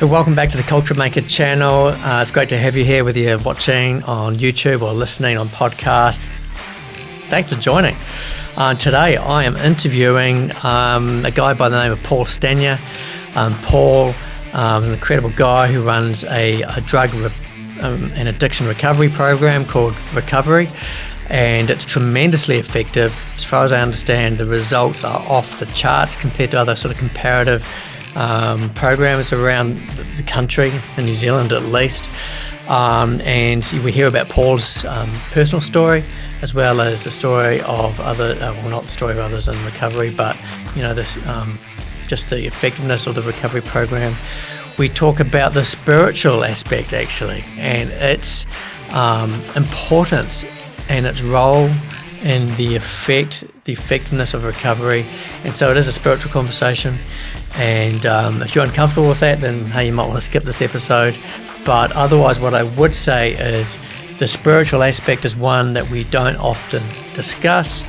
Welcome back to the Culture Maker channel. It's great to have you here, whether you're watching on YouTube or listening on podcast. Thanks for joining. Today I am interviewing a guy by the name of Paul Stanyer. Paul, an incredible guy who runs a drug and addiction recovery program called Recovery, and it's tremendously effective. As far as I understand, the results are off the charts compared to other sort of comparative programs around the country, in New Zealand at least. And we hear about Paul's personal story, as well as the story of other, not the story of others in recovery, but just the effectiveness of the recovery program. We talk about the spiritual aspect actually, and its importance and its role in the effectiveness of recovery. And so it is a spiritual conversation. And if you're uncomfortable with that, then hey, you might want to skip this episode. But otherwise, what I would say is the spiritual aspect is one that we don't often discuss,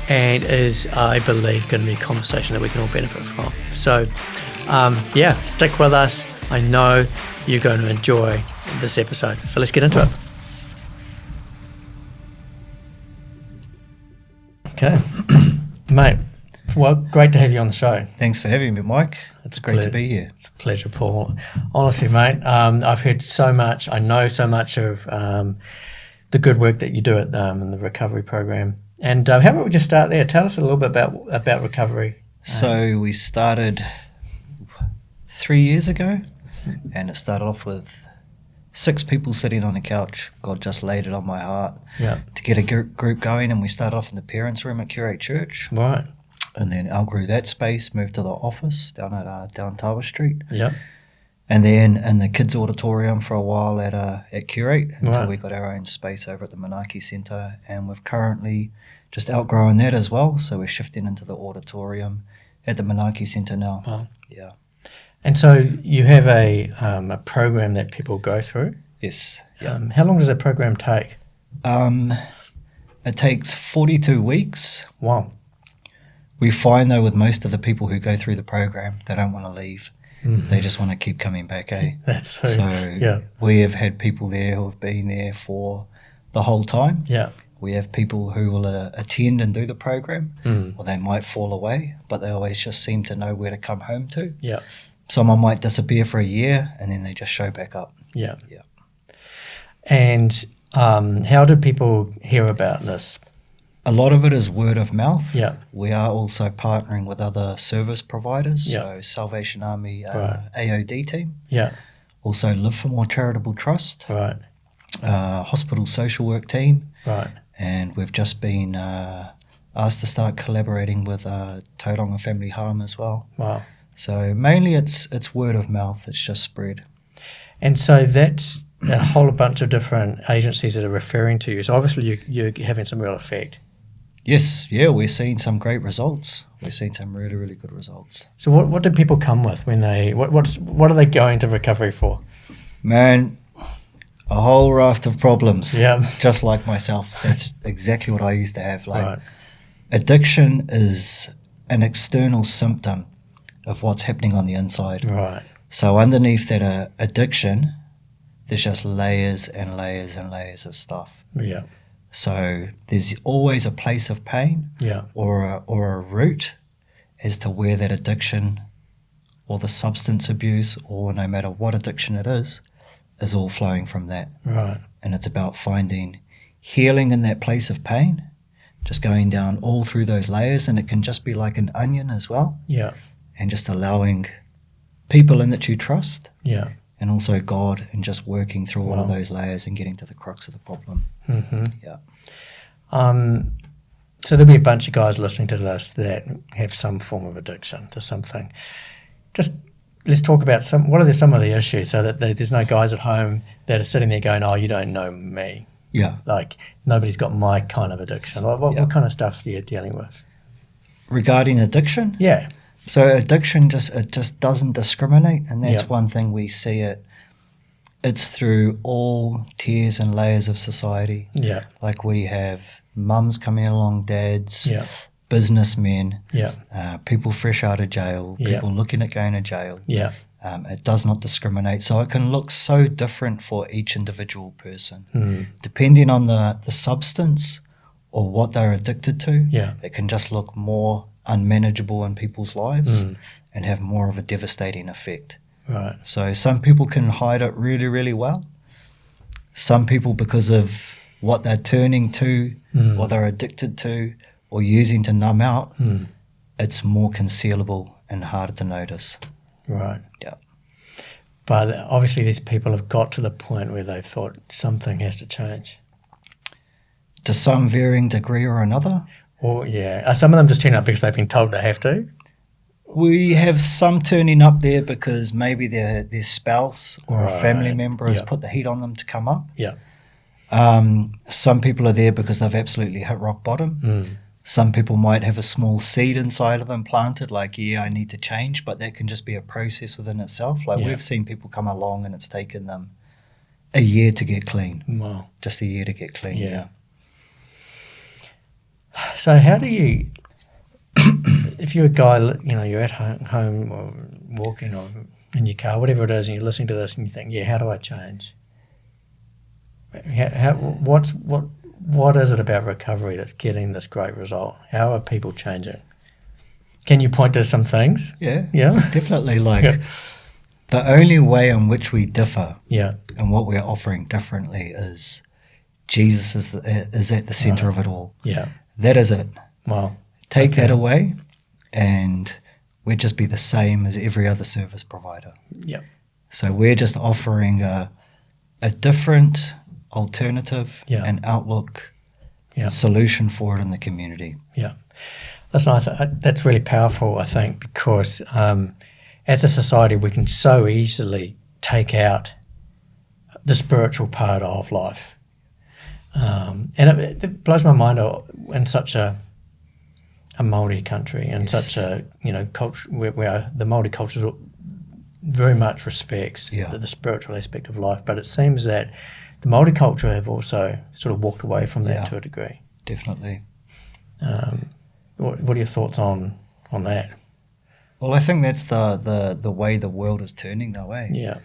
and is, I believe, going to be a conversation that we can all benefit from. So stick with us. I know you're going to enjoy this episode. So let's get into it. Okay, mate. Well, great to have you on the show. Thanks for having me, Mike. It's great to be here. It's a pleasure, Paul. Honestly, mate, I've heard so much. I know so much of the good work that you do at in the recovery program. And how about we just start there? Tell us a little bit about recovery. So we started 3 years ago, and it started off with 6 people sitting on a couch. God just laid it on my heart to get a group going, and we started off in the parents' room at Curate Church. Right. And then outgrew that space, moved to the office down at Tower Street. Yeah. And then in the kids' auditorium for a while at Curate until we got our own space over at the Manaki Centre, and we've currently just outgrown that as well. So we're shifting into the auditorium at the Manaki Centre now. Wow. Yeah. And so you have a program that people go through? Yes. How long does a program take? It takes 42 weeks. Wow. We find, though, with most of the people who go through the program, they don't want to leave. Mm-hmm. They just want to keep coming back, eh? That's so we have had people there who have been there for the whole time. Yeah. We have people who will attend and do the program, or they might fall away, but they always just seem to know where to come home to. Yeah. Someone might disappear for a year, and then they just show back up. Yeah. Yeah. And how do people hear about this? A lot of it is word of mouth. Yeah. We are also partnering with other service providers, so Salvation Army AOD team. Yeah. Also Live for More Charitable Trust. Right. Hospital social work team. Right. And we've just been asked to start collaborating with Tauranga Family Harm as well. Wow. So mainly it's word of mouth. It's just spread. And so that's a whole bunch of different agencies that are referring to you. So obviously you're having some real effect. Yes, yeah, we're seeing some great results. We're seeing some really, really good results. So what do people come with when they what are they going to recovery for? Man, a whole raft of problems. Yeah. Just like myself. That's exactly what I used to have. Addiction is an external symptom of what's happening on the inside. Right. So underneath that addiction, there's just layers and layers and layers of stuff. Yeah. So there's always a place of pain or a root as to where that addiction or the substance abuse, or no matter what addiction it is all flowing from that. Right. And it's about finding healing in that place of pain, just going down all through those layers, and it can just be like an onion as well. Yeah. And just allowing people in that you trust. Yeah. And also God, and just working through all of those layers and getting to the crux of the problem. Mm-hmm. Yeah. So there'll be a bunch of guys listening to this that have some form of addiction to something. Just let's talk about what are some of the issues, so that there's no guys at home that are sitting there going, "Oh, you don't know me." Yeah. Like nobody's got my kind of addiction. What kind of stuff are you dealing with? Regarding addiction? Yeah. So addiction just doesn't discriminate, and that's one thing we see it's through all tiers and layers of society. Yeah. Like we have mums coming along, dads, yeah. businessmen, yeah. People fresh out of jail, yeah. people looking at going to jail, yeah. It does not discriminate. So it can look so different for each individual person. Depending on the substance or what they're addicted to, it can just look more unmanageable in people's lives and have more of a devastating effect. Right. So some people can hide it really, really well. Some people, because of what they're turning to or they're addicted to or using to numb out, it's more concealable and harder to notice. Right. Yeah. But obviously these people have got to the point where they thought something has to change. To some varying degree or another. Or, are some of them just turning up because they've been told they have to? We have some turning up there because maybe their spouse or a family member has put the heat on them to come up. Yeah. Some people are there because they've absolutely hit rock bottom. Some people might have a small seed inside of them planted, like, I need to change, but that can just be a process within itself. Like we've seen people come along and it's taken them a year to get clean. Wow. Just a year to get clean. Yeah. So how do you, if you're a guy, you're at home or walking or in your car, whatever it is, and you're listening to this and you think, how do I change? What is it about recovery that's getting this great result? How are people changing? Can you point to some things? Yeah. Yeah. Definitely. The only way in which we differ and what we're offering differently is Jesus is at the center of it all. Yeah. That is it. Wow. Take that away and we'd just be the same as every other service provider. Yeah. So we're just offering a different alternative and outlook solution for it in the community. Yeah. That's really powerful, I think, because as a society we can so easily take out the spiritual part of life. And it blows my mind in such a Māori country and such a culture where the Māori culture very much respects the spiritual aspect of life, but it seems that the Māori culture have also sort of walked away from that to a degree. Definitely. What are your thoughts on that? Well, I think that's the way the world is turning that way. Yeah.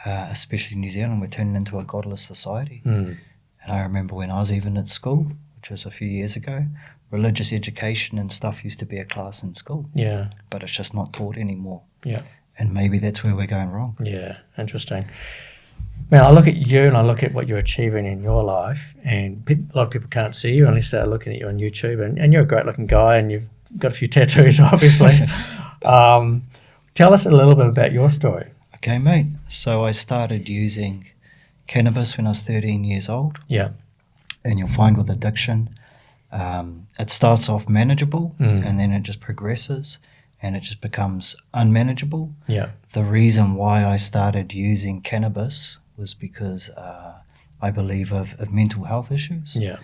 Especially in New Zealand, we're turning into a godless society. And I remember when I was even at school, which was a few years ago, religious education and stuff used to be a class in school. Yeah. But it's just not taught anymore. Yeah. And maybe that's where we're going wrong. Yeah, interesting. Man, I look at you and I look at what you're achieving in your life, and a lot of people can't see you unless they're looking at you on YouTube, and you're a great looking guy and you've got a few tattoos, obviously. Tell us a little bit about your story. Okay, mate. So I started using cannabis when I was 13 years old. Yeah. And you'll find with addiction, it starts off manageable and then it just progresses and it just becomes unmanageable. Yeah. The reason why I started using cannabis was because I believe of mental health issues. Yeah.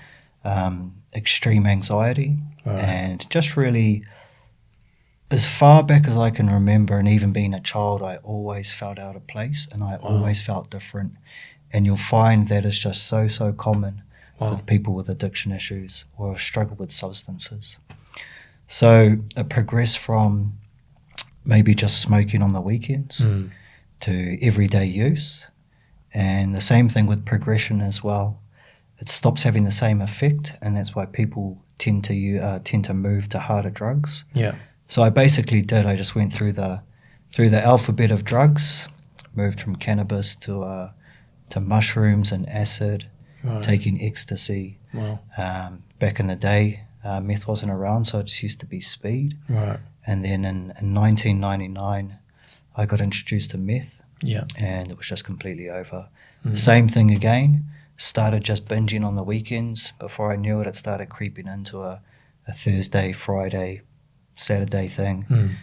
Extreme anxiety and just really, as far back as I can remember, and even being a child, I always felt out of place and I always felt different. And you'll find that it's just so common with people with addiction issues or struggle with substances. So it progressed from maybe just smoking on the weekends to everyday use. And the same thing with progression as well. It stops having the same effect, and that's why people tend to move to harder drugs. Yeah. So I just went through the alphabet of drugs, moved from cannabis to mushrooms and acid, taking ecstasy. Wow. Back in the day, meth wasn't around, so it just used to be speed. Right. And then in 1999, I got introduced to meth. Yeah. And it was just completely over. Same thing again. Started just binging on the weekends. Before I knew it, it started creeping into a Thursday, Friday, Saturday thing.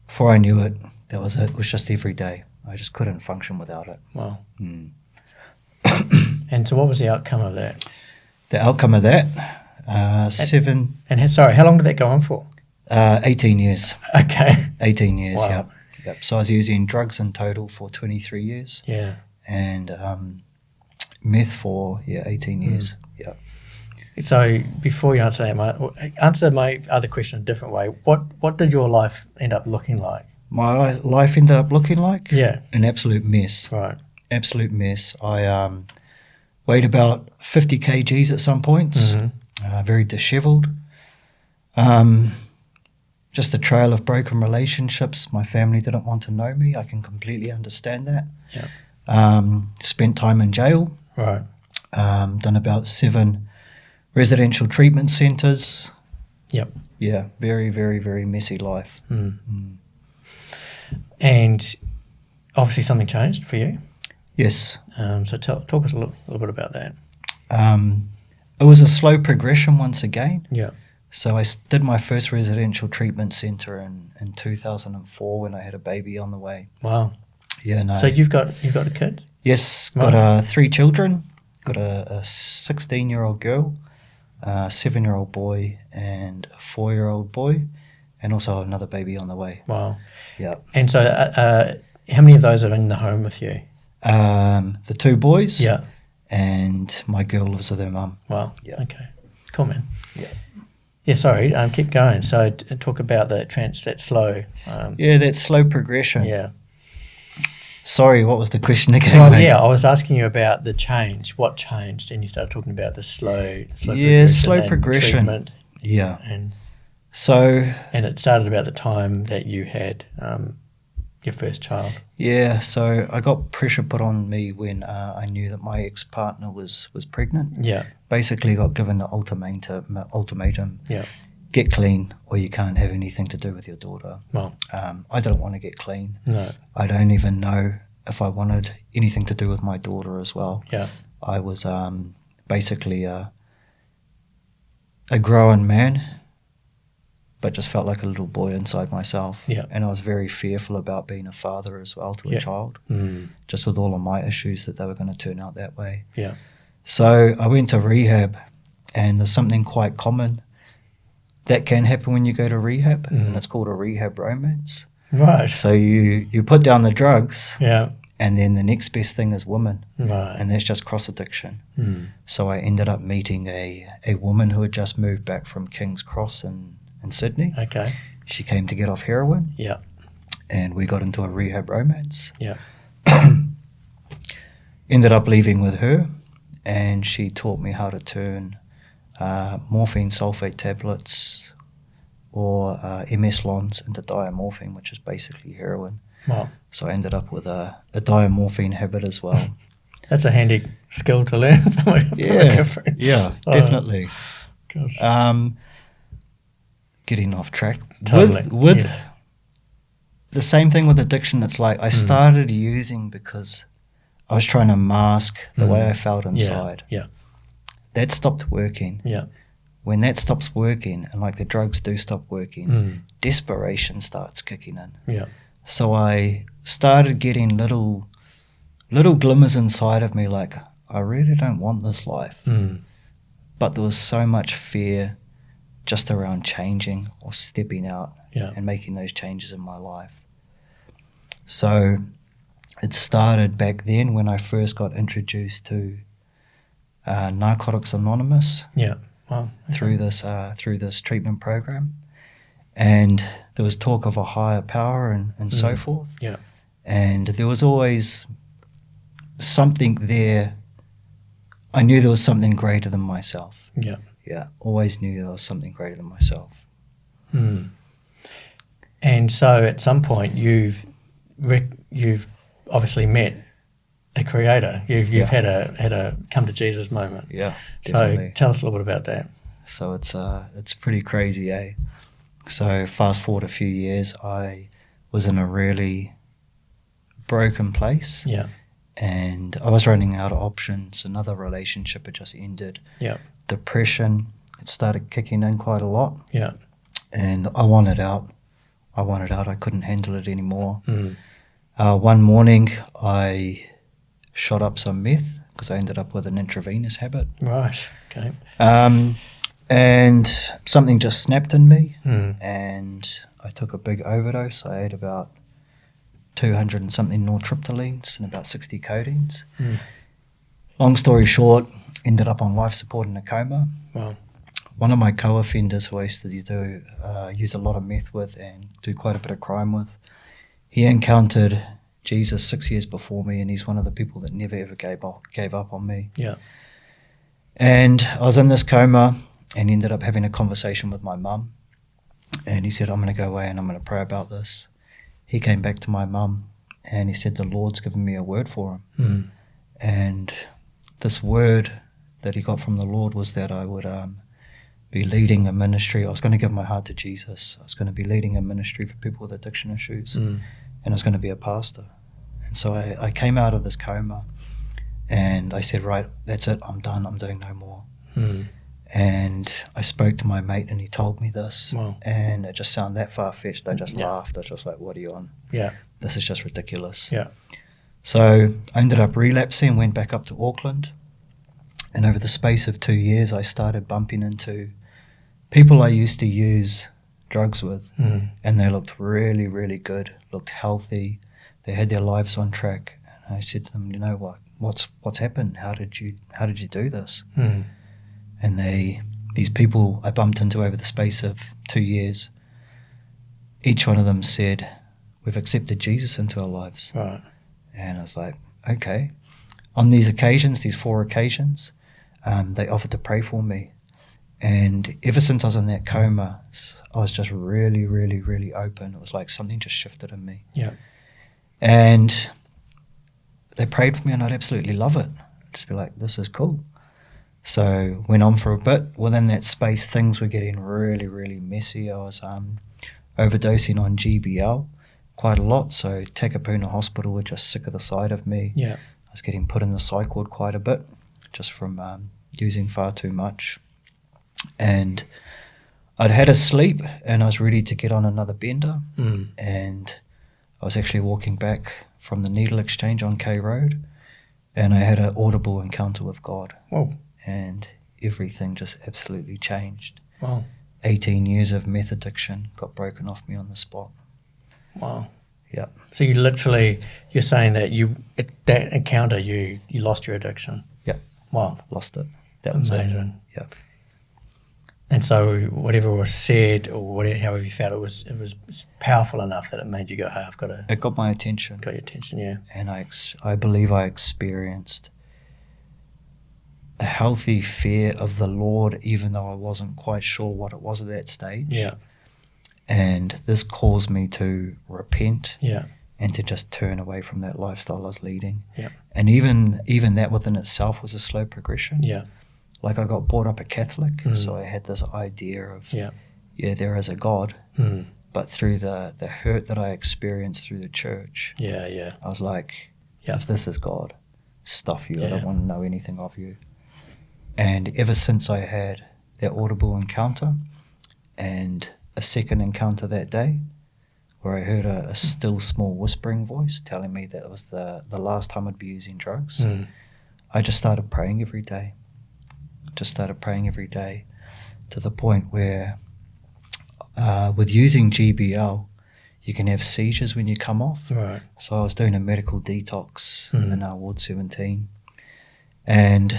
Before I knew it, that was it. It was just every day. I just couldn't function without it. Wow. And so what was the outcome of that? The outcome of that, 7... And sorry, how long did that go on for? 18 years. Okay. 18 years, wow. Yep. So I was using drugs in total for 23 years. Yeah. And meth for, 18 years. Yeah. So before you answer that, answer my other question a different way. What did your life end up looking like my life ended up looking like? Yeah. An absolute mess. Right. Absolute mess. I weighed about 50 kgs at some points, very dishevelled. Just a trail of broken relationships. My family didn't want to know me. I can completely understand that. Yeah. Spent time in jail. Right. Done about 7 residential treatment centres. Yep. Yeah, very, very, very messy life. And obviously something changed for you. Yes. So talk us a little bit about that. It was a slow progression once again. Yeah. So I did my first residential treatment centre in 2004 when I had a baby on the way. Wow. Yeah, no. So you've got a kid? Yes, Right. got 3 children. Got a 16-year-old girl, a 7-year-old boy, and a 4-year-old boy, and also another baby on the way. Wow. Yeah. And so how many of those are in the home with you? The 2 boys. Yeah. And my girl lives with her mum. Wow. Yeah. Okay. Cool, man. Yeah. Yeah, sorry. Keep going. So talk about that slow. Yeah, that slow progression. Yeah. Sorry, what was the question again? Well, mate? yeah, I was asking you about the change. What changed? And you started talking about the slow slow progression. treatment. Yeah. And it started about the time that you had your first child. Yeah, so I got pressure put on me when I knew that my ex-partner was pregnant. Yeah. Basically got given the ultimatum. Yeah. Get clean or you can't have anything to do with your daughter. Well, I didn't want to get clean. no. I don't even know if I wanted anything to do with my daughter as well. Yeah. I was basically a grown man, but just felt like a little boy inside myself. Yeah. And I was very fearful about being a father as well to a child, just with all of my issues that they were going to turn out that way. Yeah. So I went to rehab, and there's something quite common that can happen when you go to rehab, and it's called a rehab romance. Right. So you put down the drugs, Yeah. and then the next best thing is women, Right. and that's just cross addiction. So I ended up meeting a woman who had just moved back from King's Cross in Sydney. Okay. She came to get off heroin, Yeah. and we got into a rehab romance. Yeah. Ended up leaving with her, and she taught me how to turn morphine sulfate tablets or MS-Lons into diamorphine, which is basically heroin. Wow. So I ended up with a diamorphine habit as well. That's a handy skill to learn. Yeah, definitely. Gosh. Getting off track. Totally. With yes. the same thing with addiction, it's like I started using because I was trying to mask the way I felt inside. Yeah. That stopped working. Yeah. When that stops working, and like the drugs do stop working, desperation starts kicking in. Yeah. So I started getting little glimmers inside of me, like I really don't want this life. But there was so much fear just around changing or stepping out and making those changes in my life. So it started back then when I first got introduced to Narcotics Anonymous. Yeah. Wow. Through this treatment program, and there was talk of a higher power and so forth. Yeah. And there was always something there. I knew there was something greater than myself. Yeah. Yeah, always knew there was something greater than myself. And so at some point you've obviously met a creator. You've had a come to Jesus moment. Yeah, definitely. So tell us a little bit about that. So it's pretty crazy, eh? So fast forward a few years, I was in a really broken place. Yeah. And I was running out of options. Another relationship had just ended. Yeah. Depression, it started kicking in quite a lot. Yeah. And I wanted out. I couldn't handle it anymore. One morning I shot up some meth because I ended up with an intravenous habit. Right. Okay. And something just snapped in me, and I took a big overdose. I ate about 200 and something nortriptylines and about 60 codeines. Long story short, ended up on life support in a coma. Wow. One of my co-offenders who I used to use a lot of meth with and do quite a bit of crime with, he encountered Jesus 6 years before me, and he's one of the people that never ever gave up on me. Yeah. And I was in this coma and ended up having a conversation with my mum. And he said, I'm going to go away and I'm going to pray about this. He came back to my mum and he said, the Lord's given me a word for him. Mm. And this word that he got from the Lord was that I would be leading a ministry. I was going to give my heart to Jesus. I was going to be leading a ministry for people with addiction issues. And I was going to be a pastor. And so I came out of this coma and I said, right, that's it. I'm done. I'm doing no more. Mm. And I spoke to my mate and he told me this. Wow. And it just sounded that far-fetched. I just Yeah. laughed. I was just like, what are you on? Yeah. This is just ridiculous. Yeah. So I ended up relapsing, went back up to Auckland. And over the space of 2 years, I started bumping into people I used to use drugs with. Mm. And they looked really, really good, looked healthy. They had their lives on track. And I said to them, you know what? What's happened? How did you do this? Mm. And these people I bumped into over the space of 2 years, each one of them said, we've accepted Jesus into our lives. Right. And I was like, okay. On these occasions, these 4 occasions, they offered to pray for me. And ever since I was in that coma, I was just really, really, really open. It was like something just shifted in me. Yeah. And they prayed for me and I'd absolutely love it. Just be like, this is cool. So went on for a bit. Within that space, things were getting really, really messy. I was overdosing on GBL quite a lot. So Takapuna Hospital were just sick of the sight of me. Yeah. I was getting put in the psych ward quite a bit just from using far too much. And I'd had a sleep and I was ready to get on another bender. Mm. And I was actually walking back from the needle exchange on K Road and I had an audible encounter with God. Whoa. And everything just absolutely changed. Wow. 18 years of meth addiction got broken off me on the spot. Wow. Yeah. So you're saying that that encounter you lost your addiction. Yeah. Wow. Lost it. That was amazing. it. Yeah. And so whatever was said or however you felt, it was powerful enough that it made you go, hey, I've got to... It got my attention. Got your attention, yeah. And I believe I experienced a healthy fear of the Lord, even though I wasn't quite sure what it was at that stage. Yeah. And this caused me to repent. Yeah. And to just turn away from that lifestyle I was leading. Yeah. And even that within itself was a slow progression. Yeah. Like I got brought up a Catholic, so I had this idea of, there is a God. Mm. But through the hurt that I experienced through the church, I was like, if this is God, stuff you. I don't want to know anything of you. And ever since I had that audible encounter and a second encounter that day, where I heard a still small whispering voice telling me that it was the last time I'd be using drugs, I just started praying every day. To the point where with using GBL, you can have seizures when you come off. Right. So I was doing a medical detox in Ward 17. And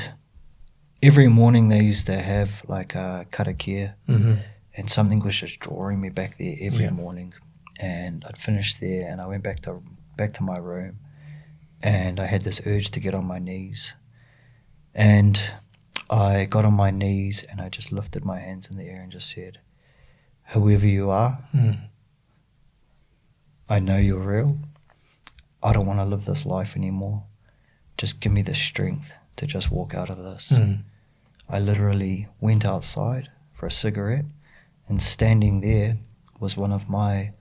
every morning they used to have like a karakia, and something was just drawing me back there every morning. And I'd finished there and I went back to my room and I had this urge to get on my knees. And I got on my knees and I just lifted my hands in the air and just said, whoever you are, I know you're real. I don't want to live this life anymore. Just give me the strength to just walk out of this. I literally went outside for a cigarette, and standing there was one of my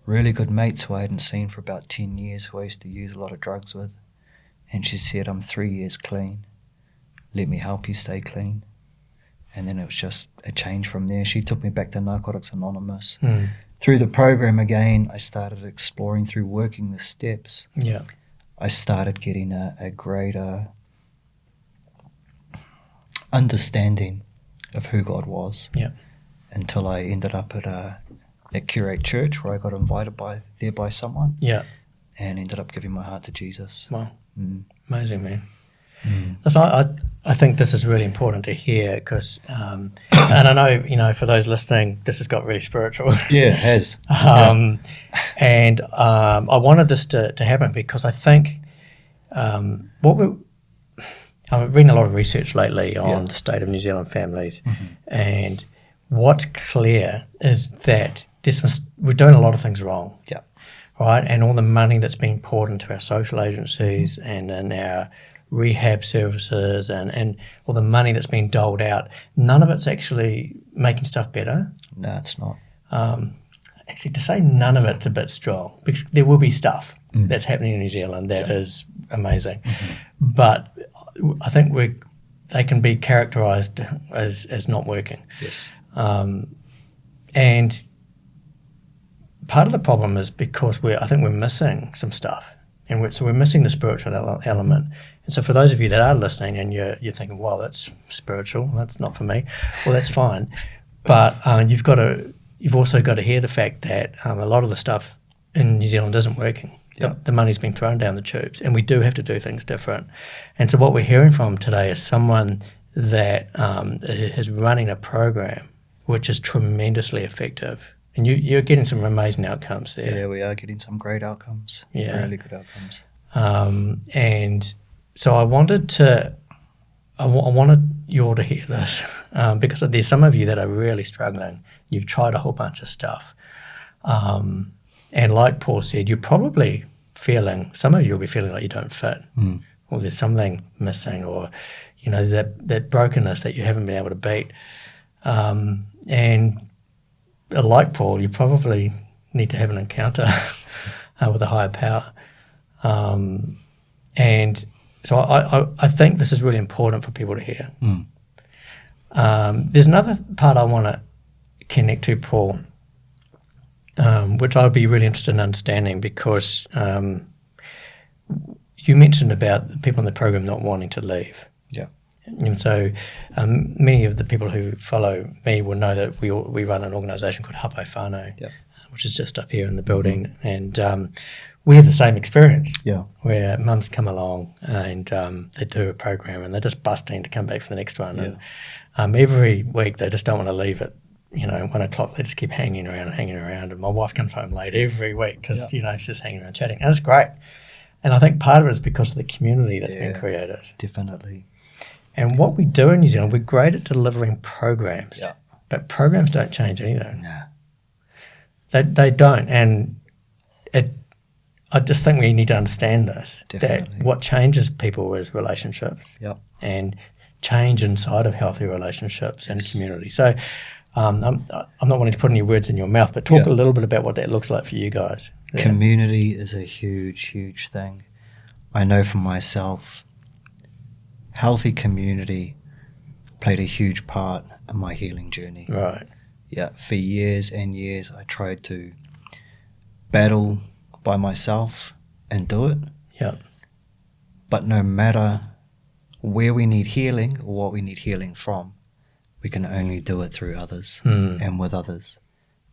really good mates who I hadn't seen for about 10 years, who I used to use a lot of drugs with. And she said, I'm 3 years clean. Let me help you stay clean. And then it was just a change from there. She took me back to Narcotics Anonymous. Through the program again, I started exploring through working the steps. Yeah. I started getting a greater understanding of who God was. Yeah. Until I ended up at Curate Church, where I got invited by someone. Yeah. And ended up giving my heart to Jesus. Wow. Amazing, man. So I think this is really important to hear because, and I know, for those listening, this has got really spiritual. Yeah, it has. And I wanted this to happen because I think I've reading a lot of research lately on the state of New Zealand families, and what's clear is that we're doing a lot of things wrong. Yeah. Right, and all the money that's being poured into our social agencies and in our rehab services and all the money that's being doled out, none of it's actually making stuff better. No, it's not. Actually, to say none of it's a bit strong because there will be stuff that's happening in New Zealand that is amazing, but I think they can be characterised as not working. Yes. And part of the problem is because I think we're missing some stuff, and so we're missing the spiritual element. And so for those of you that are listening and you're thinking, "Wow, that's spiritual. That's not for me." Well, that's fine, but you've also got to hear the fact that a lot of the stuff in New Zealand isn't working. The money's been thrown down the tubes, and we do have to do things different. And so what we're hearing from today is someone that is running a program which is tremendously effective. And you're getting some amazing outcomes there. Yeah, we are getting some great outcomes. Yeah. Really good outcomes. And so I wanted you all to hear this because there's some of you that are really struggling. You've tried a whole bunch of stuff. And like Paul said, you're probably some of you will be feeling like you don't fit, or there's something missing, or, there's that brokenness that you haven't been able to beat. And like Paul, you probably need to have an encounter with a higher power. And so I think this is really important for people to hear. There's another part I want to connect to, Paul, which I'd be really interested in understanding because you mentioned about the people in the program not wanting to leave. Yeah. And so many of the people who follow me will know that we run an organisation called Hapai Whānau, which is just up here in the building. And we have the same experience where mums come along and they do a program and they're just busting to come back for the next one. Yeah. And every week they just don't want to leave at 1 o'clock. They just keep hanging around. And my wife comes home late every week because, she's just hanging around chatting. And it's great. And I think part of it is because of the community that's been created. Definitely. And what we do in New Zealand, we're great at delivering programs, but programs don't change anything. No. They don't. And I just think we need to understand this, Definitely. that what changes people is relationships and change inside of healthy relationships and community. So I'm not wanting to put any words in your mouth, but talk a little bit about what that looks like for you guys. Yeah. Community is a huge, huge thing. I know for myself, healthy community played a huge part in my healing journey. Right. Yeah, for years and years I tried to battle by myself and do it. Yeah. But no matter where we need healing or what we need healing from, we can only do it through others and with others.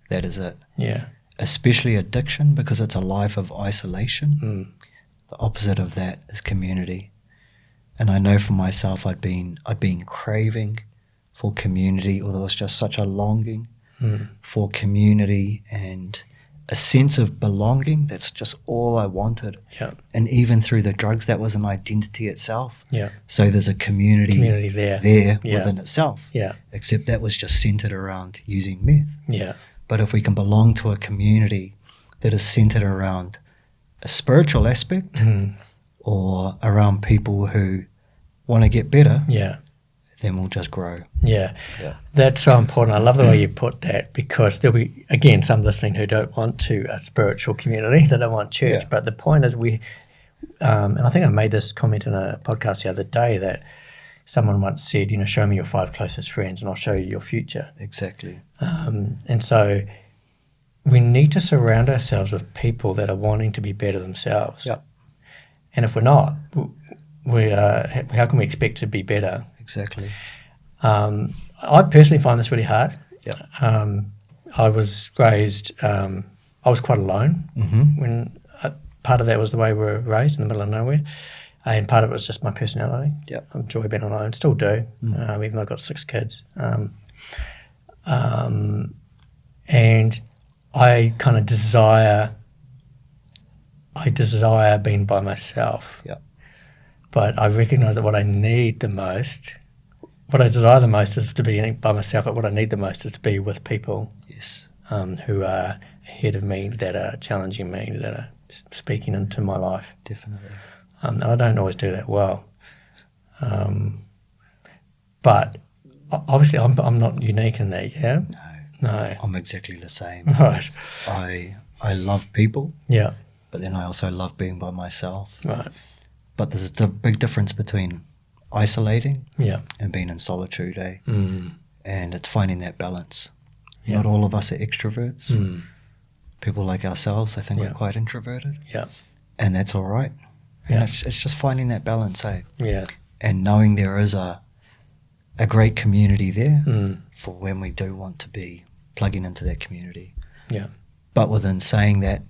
That is it. Yeah. Especially addiction, because it's a life of isolation. The opposite of that is community. And I know for myself I'd been craving for community, or there was just such a longing for community and a sense of belonging. That's just all I wanted. Yeah. And even through the drugs, that was an identity itself. Yeah. So there's a community there within itself. Yeah. Except that was just centered around using meth. Yeah. But if we can belong to a community that is centered around a spiritual aspect or around people who want to get better, then we'll just grow. Yeah. That's so important. I love the way you put that, because there'll be, again, some listening who don't want a spiritual community, they don't want church. But the point is and I think I made this comment in a podcast the other day that someone once said, show me your 5 closest friends and I'll show you your future. Exactly. And so we need to surround ourselves with people that are wanting to be better themselves. Yep. And if we're not, how can we expect to be better? Exactly. I personally find this really hard. Yep. I was raised, I was quite alone when part of that was the way we were raised in the middle of nowhere. And part of it was just my personality. Yep. I enjoy being alone, still do, even though I've got 6 kids. And I kind of desire being by myself. Yep. But I recognise that what I need the most, what I desire the most is to be by myself, but what I need the most is to be with people. Yes. Who are ahead of me, that are challenging me, that are speaking into my life. Definitely. And I don't always do that well. But obviously I'm not unique in that, yeah? No. I'm exactly the same. Right. I love people. Yeah. But then I also love being by myself. Right. But there's a big difference between isolating and being in solitude, eh? And it's finding that balance. Yeah. Not all of us are extroverts. People like ourselves, I think we're quite introverted. Yeah. And that's all right. And it's just finding that balance, eh? Yeah. And knowing there is a great community there for when we do want to be plugging into that community. Yeah. But within saying that,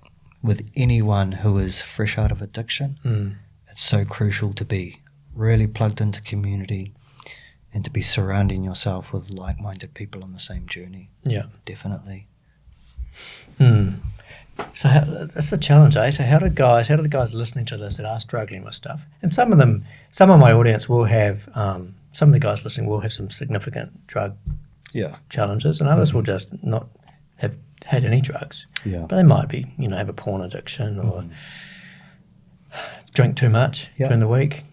with anyone who is fresh out of addiction, it's so crucial to be really plugged into community and to be surrounding yourself with like-minded people on the same journey. Yeah. Definitely. So that's the challenge, eh? So how do the guys listening to this that are struggling with stuff, and some of my audience will have, some of the guys listening will have some significant drug challenges, and others will just not have had any drugs. Yeah. But they might be, have a porn addiction or drink too much during the week.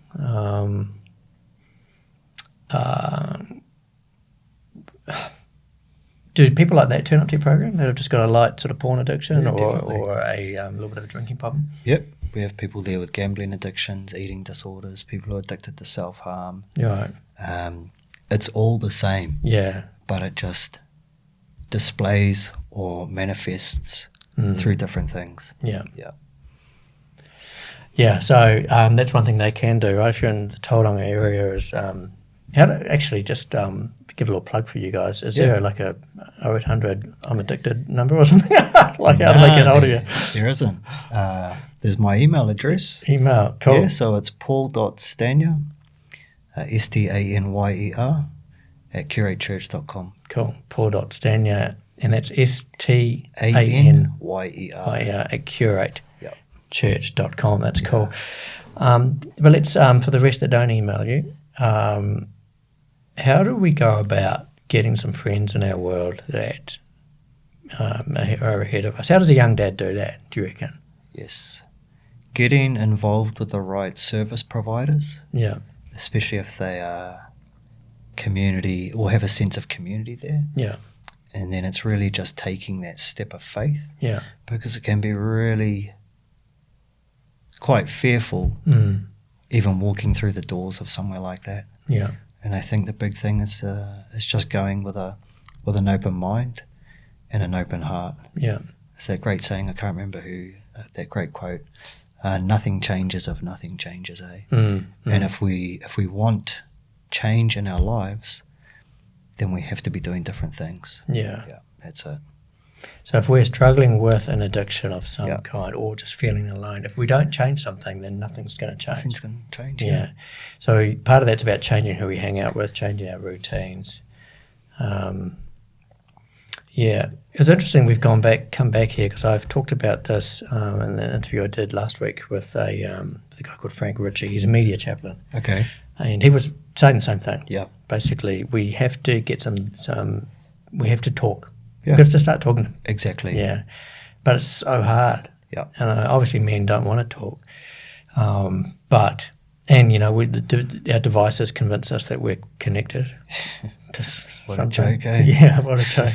Do people like that turn up to your program that have just got a light sort of porn addiction or a little bit of a drinking problem? Yep. We have people there with gambling addictions, eating disorders, people who are addicted to self-harm. Right. It's all the same. Yeah. But it just displays or manifests through different things. Yeah. Yeah. Yeah, so that's one thing they can do, right? If you're in the Tauranga area, is how to actually just give a little plug for you guys. Is there like a 0800 I'm addicted number or something? Like how do they get hold of you? There isn't. There's my email address. Email, cool. Yeah, so it's paul.stanyer, Stanyer, @curatechurch.com. Cool, paul.stanyer, and that's Stanyer at curatechurch.com. That's cool. But let's, for the rest that don't email you, how do we go about getting some friends in our world that are ahead of us? How does a young dad do that, do you reckon? Yes. Getting involved with the right service providers. Yeah. Especially if they are community or have a sense of community there. Yeah. And then it's really just taking that step of faith. Yeah. Because it can be really quite fearful even walking through the doors of somewhere like that. Yeah. And I think the big thing is just going with an open mind and an open heart. Yeah. It's that great saying, I can't remember who, that great quote, nothing changes if nothing changes, eh? And if we want change in our lives, then we have to be doing different things. Yeah. Yeah, that's it. So if we're struggling with an addiction of some kind or just feeling alone, if we don't change something, then nothing's going to change. Nothing's going to change, yeah. So part of that's about changing who we hang out with, changing our routines. Yeah. It's interesting we've come back here because I've talked about this in an interview I did last week with a guy called Frank Ritchie. He's a media chaplain. Okay. And he was saying the same thing. Yeah. Basically, we have to get we have to talk. Yeah. We've got to start talking. Exactly. Yeah. But it's so hard. Yeah. And obviously men don't want to talk. Our devices convince us that we're connected. What a joke, eh? Yeah, what a joke.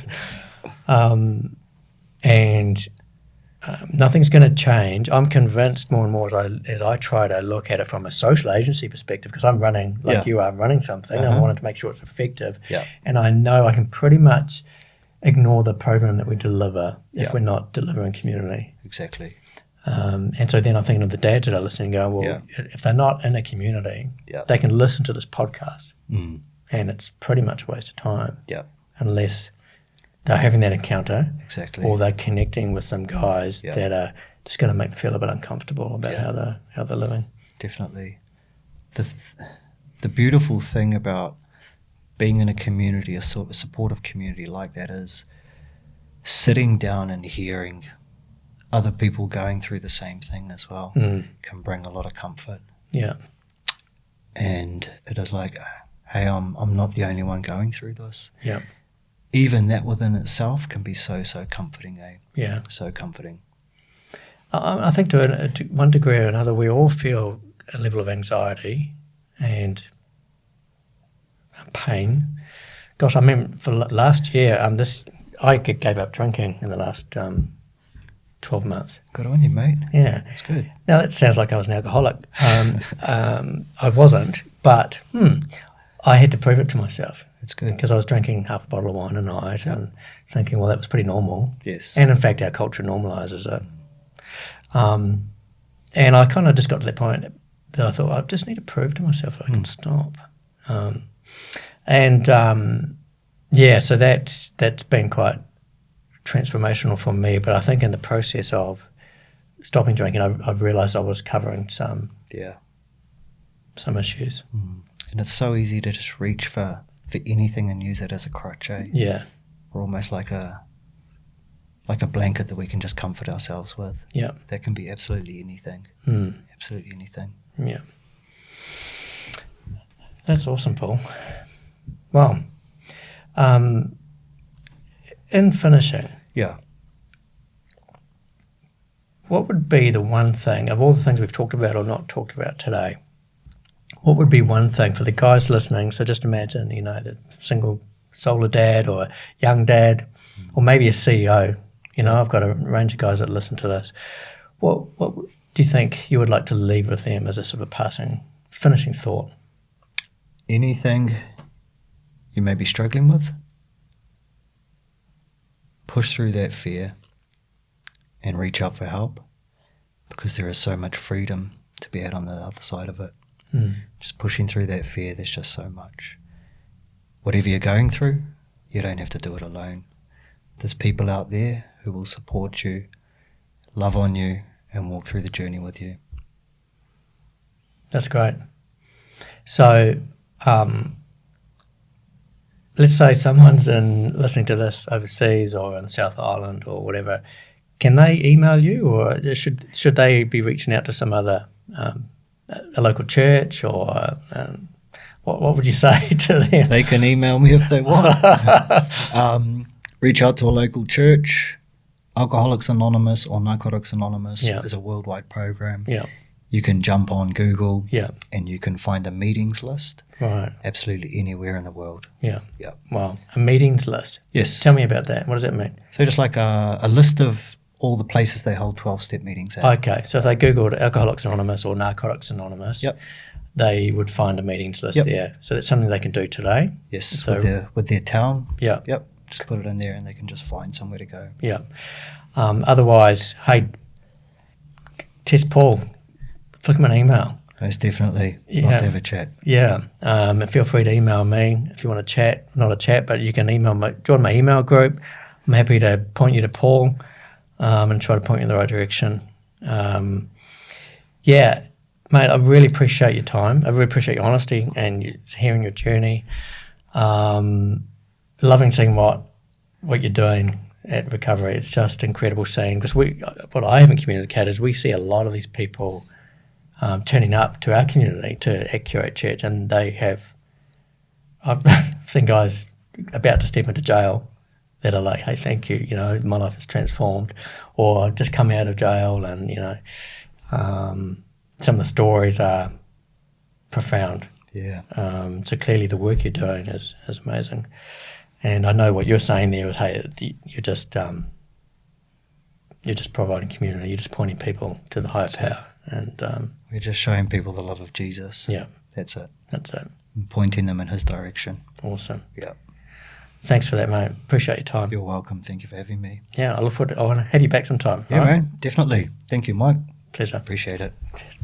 Nothing's going to change. I'm convinced more and more as I try to look at it from a social agency perspective, because I'm running, like you are, I'm running something. I wanted to make sure it's effective. Yeah. And I know I can pretty much ignore the program that we deliver if we're not delivering community. Exactly. And so then I'm thinking of the dads that are listening and going, well, if they're not in a community, they can listen to this podcast. And it's pretty much a waste of time. Yeah. Unless they're having that encounter. Exactly. Or they're connecting with some guys that are just going to make them feel a bit uncomfortable about how they're living. Definitely. the beautiful thing about being in a community, a supportive community like that, is sitting down and hearing other people going through the same thing as well can bring a lot of comfort. Yeah. And it is like, hey, I'm not the only one going through this. Yeah. Even that within itself can be so comforting, eh? Yeah. So comforting. I think to one degree or another, we all feel a level of anxiety and pain. Gosh, I remember for last year, I gave up drinking in the last 12 months. Good on you, mate. Yeah. That's good. Now, that sounds like I was an alcoholic. I wasn't, but I had to prove it to myself. That's good. Because I was drinking half a bottle of wine a night and thinking, well, that was pretty normal. Yes. And in fact, our culture normalises it. And I kind of just got to that point that I thought, I just need to prove to myself that I can stop. So that's been quite transformational for me. But I think in the process of stopping drinking, I've realised I was covering some issues. And it's so easy to just reach for anything and use it as a crutch, eh? Yeah. Or almost like a blanket that we can just comfort ourselves with. Yeah. That can be absolutely anything. Absolutely anything. Yeah. That's awesome, Paul. Well, in finishing, what would be the one thing, of all the things we've talked about or not talked about today, what would be one thing for the guys listening? So just imagine, the single solar dad or young dad, or maybe a CEO. I've got a range of guys that listen to this. What do you think you would like to leave with them as a sort of finishing thought? Anything you may be struggling with, push through that fear and reach out for help, because there is so much freedom to be had on the other side of it. Just pushing through that fear, there's just so much. Whatever you're going through, you don't have to do it alone. There's people out there who will support you, love on you, and walk through the journey with you. That's great. So let's say someone's listening to this overseas or in South Island or whatever. Can they email you, or should they be reaching out to some other a local church, or what would you say to them? They can email me if they want. Reach out to a local church. Alcoholics Anonymous or Narcotics Anonymous is a worldwide program. Yeah. You can jump on Google and you can find a meetings list. Right. Absolutely anywhere in the world. Yeah. Yeah. Wow. A meetings list? Yes. Tell me about that. What does that mean? So just like a list of all the places they hold 12-step meetings at. Okay. So if they Googled Alcoholics Anonymous or Narcotics Anonymous, they would find a meetings list there. So that's something they can do today? Yes, so with their town. Yeah. Yep. Just put it in there and they can just find somewhere to go. Yeah. Otherwise, hey, test Paul. Flick him an email. Most definitely. Love to have a chat. Yeah. And feel free to email me if you want to chat. Not a chat, but you can join my email group. I'm happy to point you to Paul and try to point you in the right direction. Mate, I really appreciate your time. I really appreciate your honesty and hearing your journey. Loving seeing what you're doing at Recovery. It's just incredible seeing, because what I haven't communicated is we see a lot of these people turning up to our community, to Accurate Church, and I've seen guys about to step into jail that are like, hey, thank you, my life is transformed, or just come out of jail, and some of the stories are profound. Yeah. So clearly the work you're doing is amazing. And I know what you're saying there is, hey, you're just providing community, you're just pointing people to the higher power. And we're just showing people the love of Jesus. Yeah. That's it. And pointing them in his direction. Awesome. Yeah. Thanks for that, mate. Appreciate your time. You're welcome. Thank you for having me. Yeah, I want to have you back sometime. Yeah, right? Man. Definitely. Thank you, Mike. Pleasure. Appreciate it. Cheers.